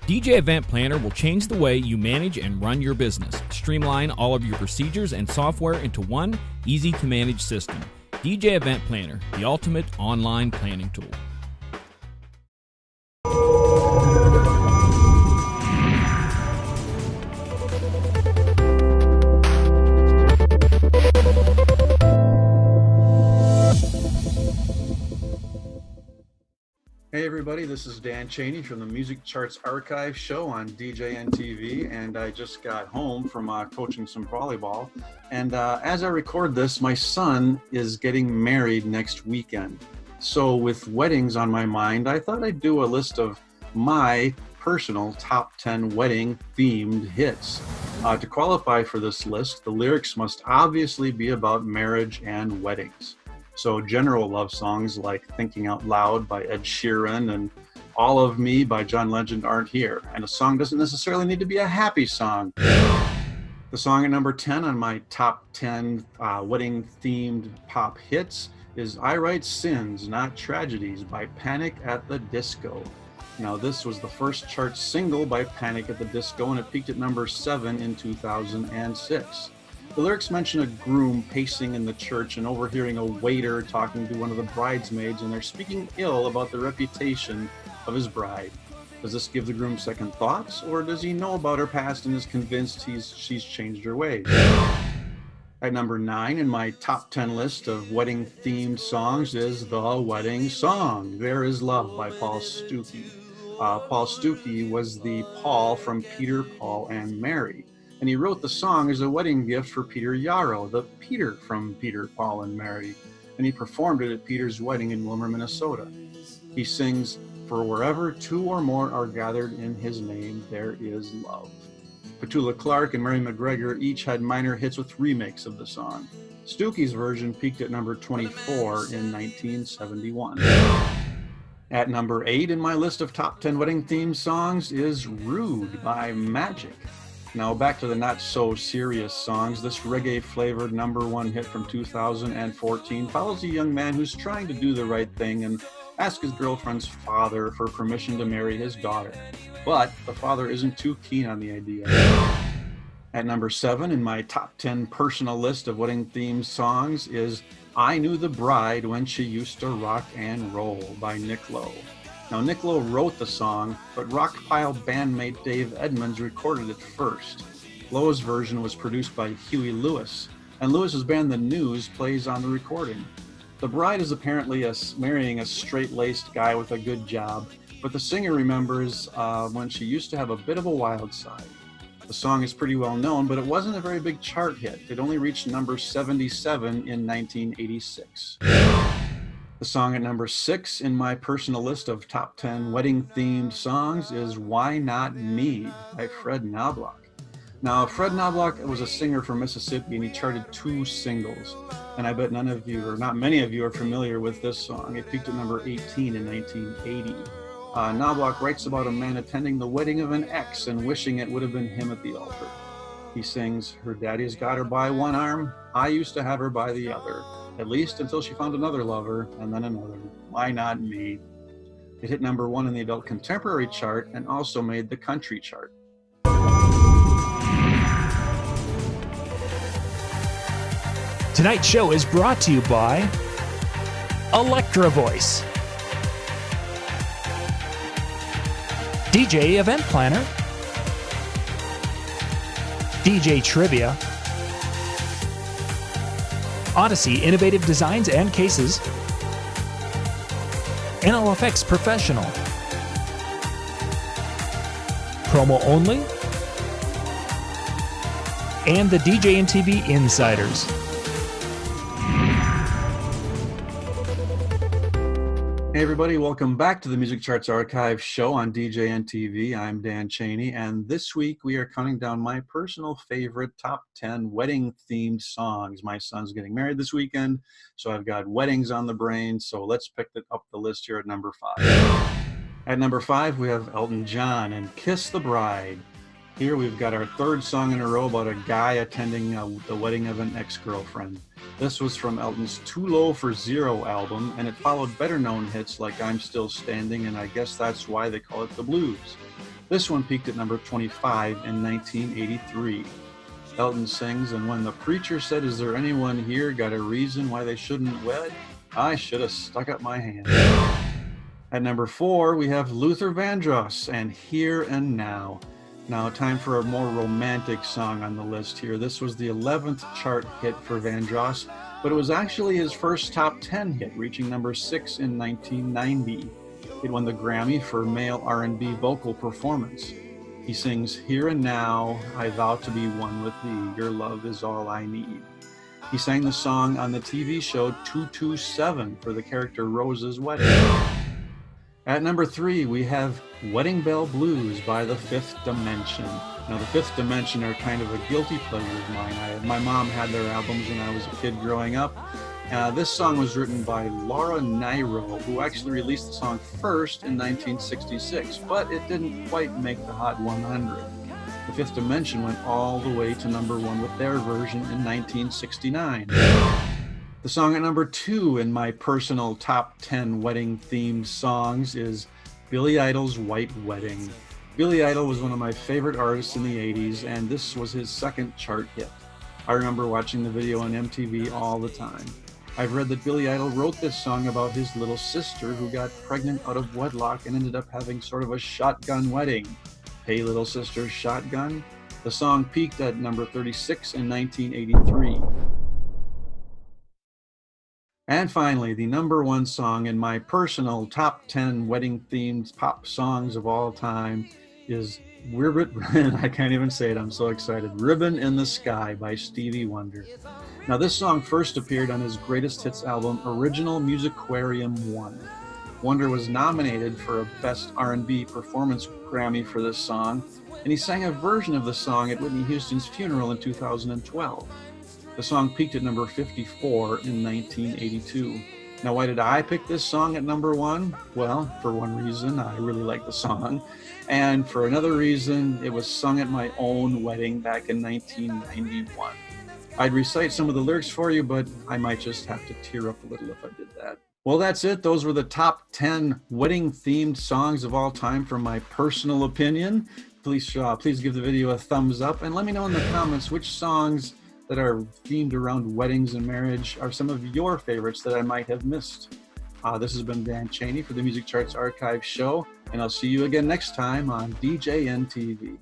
DJ Event Planner will change the way you manage and run your business. Streamline all of your procedures and software into one easy-to-manage system. DJ Event Planner, the ultimate online planning tool. Hey everybody, this is Dan Cheney from the Music Charts Archive show on DJNTV, and I just got home from coaching some volleyball. And as I record this, my son is getting married next weekend. So with weddings on my mind, I thought I'd do a list of my personal top 10 wedding themed hits. To qualify for this list, the lyrics must obviously be about marriage and weddings. So general love songs like Thinking Out Loud by Ed Sheeran and All of Me by John Legend aren't here. And a song doesn't necessarily need to be a happy song. The song at number 10 on my top 10 wedding-themed pop hits is I Write Sins, Not Tragedies by Panic at the Disco. Now this was the first chart single by Panic at the Disco, and it peaked at number 7 in 2006. The lyrics mention a groom pacing in the church and overhearing a waiter talking to one of the bridesmaids, and they're speaking ill about the reputation of his bride. Does this give the groom second thoughts, or does he know about her past and is convinced she's changed her ways? At number 9 in my top 10 list of wedding-themed songs is The Wedding Song, There Is Love by Paul Stuckey. Paul Stuckey was the Paul from Peter, Paul, and Mary. And he wrote the song as a wedding gift for Peter Yarrow, the Peter from Peter, Paul, and Mary. And he performed it at Peter's wedding in Wilmer, Minnesota. He sings, For wherever two or more are gathered in his name, there is love. Petula Clark and Mary McGregor each had minor hits with remakes of the song. Stuckey's version peaked at number 24 in 1971. At number 8 in my list of top 10 wedding-themed songs is Rude by Magic. Now back to the not-so-serious songs. This reggae-flavored #1 hit from 2014 follows a young man who's trying to do the right thing and asks his girlfriend's father for permission to marry his daughter. But the father isn't too keen on the idea. At number 7 in my top 10 personal list of wedding-themed songs is I Knew the Bride When She Used to Rock and Roll by Nick Lowe. Now, Nick Lowe wrote the song, but Rockpile bandmate Dave Edmunds recorded it first. Lowe's version was produced by Huey Lewis, and Lewis's band The News plays on the recording. The bride is apparently marrying a straight-laced guy with a good job, but the singer remembers when she used to have a bit of a wild side. The song is pretty well known, but it wasn't a very big chart hit. It only reached number 77 in 1986. The song at number 6 in my personal list of top 10 wedding-themed songs is Why Not Me by Fred Knobloch. Now, Fred Knobloch was a singer from Mississippi, and he charted 2 singles. And I bet none of you, or not many of you, are familiar with this song. It peaked at number 18 in 1980. Knobloch writes about a man attending the wedding of an ex and wishing it would have been him at the altar. He sings, Her daddy's got her by one arm, I used to have her by the other. At least until she found another lover, and then another. Why not me? It hit number 1 in the adult contemporary chart and also made the country chart. Tonight's show is brought to you by Electra Voice, DJ Event Planner, DJ Trivia, Odyssey Innovative Designs and Cases, NLFX Professional, Promo Only, and the DJNTV Insiders. Hey everybody, welcome back to the Music Charts Archive show on DJNTV. I'm Dan Cheney, and this week we are counting down my personal favorite top 10 wedding-themed songs. My son's getting married this weekend, so I've got weddings on the brain, so let's pick up the list here at number 5. At number 5, we have Elton John and Kiss the Bride. Here we've got our third song in a row about a guy attending the wedding of an ex-girlfriend. This was from Elton's Too Low for Zero album, and it followed better-known hits like I'm Still Standing, and I guess that's why they call it the blues. This one peaked at number 25 in 1983. Elton sings, and when the preacher said, "Is there anyone here got a reason why they shouldn't wed? I should have stuck up my hand." At number 4, we have Luther Vandross and Here and Now. Now, time for a more romantic song on the list here. This was the 11th chart hit for Vandross, but it was actually his first top 10 hit, reaching number 6 in 1990. It won the Grammy for Male R&B Vocal Performance. He sings, "Here and now, I vow to be one with thee. Your love is all I need." He sang the song on the TV show 227 for the character Rose's wedding. At number 3, we have Wedding Bell Blues by the Fifth Dimension. Now, the Fifth Dimension are kind of a guilty pleasure of mine. My mom had their albums when I was a kid growing up. This song was written by Laura Nyro, who actually released the song first in 1966, but it didn't quite make the Hot 100. The Fifth Dimension went all the way to number 1 with their version in 1969. The song at number 2 in my personal top 10 wedding-themed songs is Billy Idol's White Wedding. Billy Idol was one of my favorite artists in the 80s, and this was his second chart hit. I remember watching the video on MTV all the time. I've read that Billy Idol wrote this song about his little sister who got pregnant out of wedlock and ended up having sort of a shotgun wedding. Hey, little sister, shotgun? The song peaked at number 36 in 1983. And finally, the number 1 song in my personal top 10 wedding-themed pop songs of all time is Ribbon. I can't even say it, I'm so excited. Ribbon in the Sky by Stevie Wonder. Now, this song first appeared on his greatest hits album, Original Musicarium 1. Wonder was nominated for a Best R&B Performance Grammy for this song, and he sang a version of the song at Whitney Houston's funeral in 2012. The song peaked at number 54 in 1982. Now, why did I pick this song at number 1? Well, for one reason, I really like the song. And for another reason, it was sung at my own wedding back in 1991. I'd recite some of the lyrics for you, but I might just have to tear up a little if I did that. Well, that's it. Those were the top 10 wedding-themed songs of all time from my personal opinion. Please give the video a thumbs up, and let me know in the comments which songs that are themed around weddings and marriage are some of your favorites that I might have missed. This has been Dan Cheney for the Music Charts Archive show, and I'll see you again next time on DJNTV.